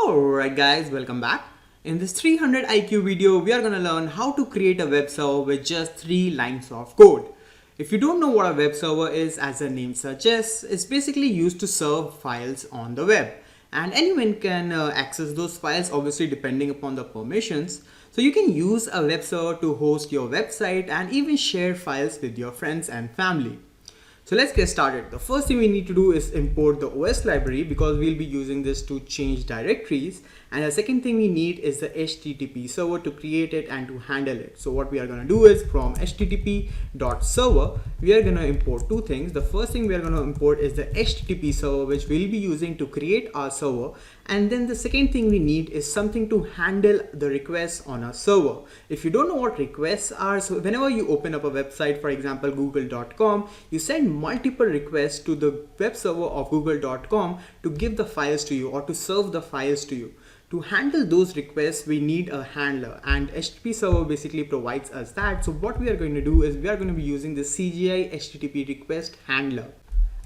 Alright guys, welcome back. In this 300 IQ video, we are going to learn how to create a web server with just 3 lines of code. If you don't know what a web server is, as the name suggests, it's basically used to serve files on the web. And anyone can access those files, obviously depending upon the permissions. So you can use a web server to host your website and even share files with your friends and family. So let's get started. The first thing we need to do is import the OS library because we'll be using this to change directories. And the second thing we need is the HTTP server to create it and to handle it. So what we are going to do is from http.server, we are going to import two things. The first thing we are going to import is the HTTP server, which we'll be using to create our server. And then the second thing we need is something to handle the requests on our server. If you don't know what requests are, so whenever you open up a website, for example, google.com, you send multiple requests to the web server of google.com to give the files to you or to serve the files to you. To handle those requests, we need a handler, and HTTP server basically provides us that. So what we are going to do is we are going to be using the CGI HTTP request handler.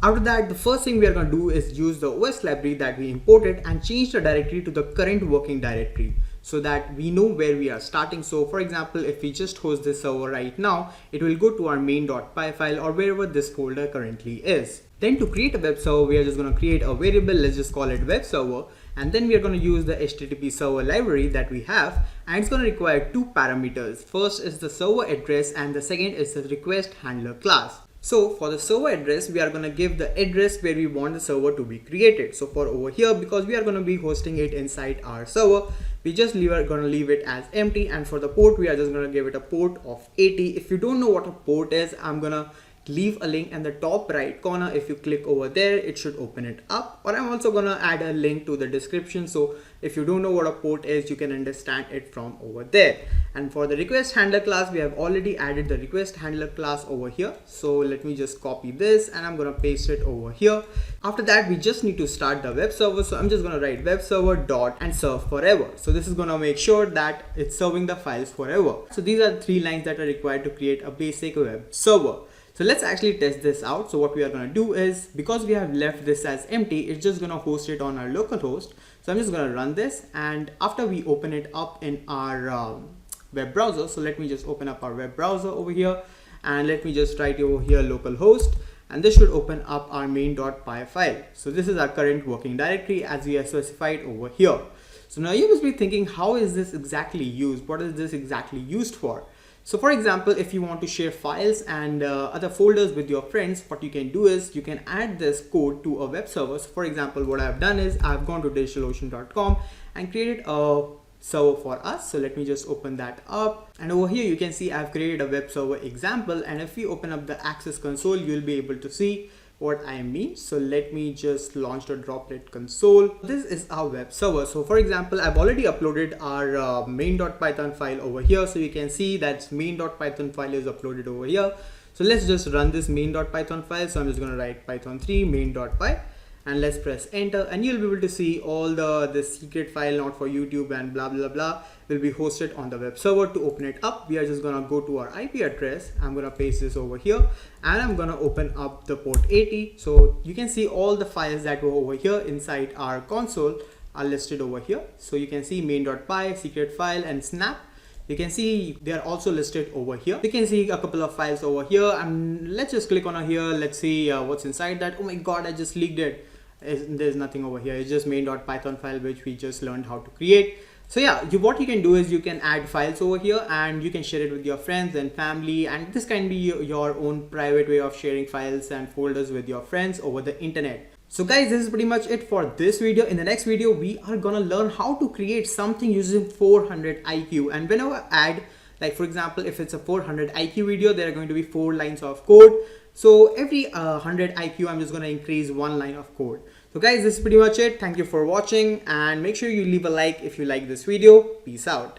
After that, the first thing we are going to do is use the OS library that we imported and change the directory to the current working directory so that we know where we are starting. So for example, if we just host this server right now, it will go to our main.py file or wherever this folder currently is. Then to create a web server, we are just going to create a variable, let's just call it web server. And then we are going to use the HTTP server library that we have, and it's going to require two parameters. First is the server address and the second is the request handler class. So for the server address, we are going to give the address where we want the server to be created. So for over here, because we are going to be hosting it inside our server, we just are going to leave it as empty. And for the port, we are just going to give it a port of 80. If you don't know what a port is, I'm going to leave a link in the top right corner. If you click over there, it should open it up, or I'm also going to add a link to the description. So if you don't know what a port is, you can understand it from over there. And for the request handler class, we have already added the request handler class over here. So let me just copy this and I'm going to paste it over here. After that, we just need to start the web server. So I'm just going to write web server dot and serve forever. So this is going to make sure that it's serving the files forever. So these are the 3 lines that are required to create a basic web server. So let's actually test this out. So what we are going to do is, because we have left this as empty, it's just going to host it on our local host. So I'm just going to run this, and after we open it up in our web browser, so let me just open up our web browser over here, and let me just write over here localhost, and this should open up our main.py file. So this is our current working directory as we have specified over here. So now you must be thinking, how is this exactly used? What is this exactly used for? So for example, if you want to share files and other folders with your friends, what you can do is you can add this code to a web server. So for example, what I've done is I've gone to digitalocean.com and created a server for us. So let me just open that up, and over here you can see I've created a web server example, and if you open up the access console, you'll be able to see what I mean. So let me just launch the droplet console. This is our web server. So for example, I've already uploaded our main.python file over here. So you can see that main.python file is uploaded over here. So let's just run this main.python file. So I'm just going to write python3 main.py, and let's press enter, and you'll be able to see all the secret file not for YouTube and blah blah blah will be hosted on the web server. To open it up, we are just gonna go to our IP address. I'm gonna paste this over here, and I'm gonna open up the port 80. So you can see all the files that were over here inside our console are listed over here. So you can see main.py, secret file, and snap. You can see they are also listed over here. You can see a couple of files over here, and let's just click on here. Let's see what's inside that. Oh my god, I just leaked it. There's nothing over here. It's just main.python file, which we just learned how to create. So yeah, what you can do is you can add files over here and you can share it with your friends and family, and this can be your own private way of sharing files and folders with your friends over the internet. So guys, this is pretty much it for this video. In the next video, we are gonna learn how to create something using 400 IQ. And whenever I add, like for example, if it's a 400 IQ video, there are going to be 4 lines of code. So every 100 IQ, I'm just going to increase 1 line of code. So guys, this is pretty much it. Thank you for watching, and make sure you leave a like if you like this video. Peace out.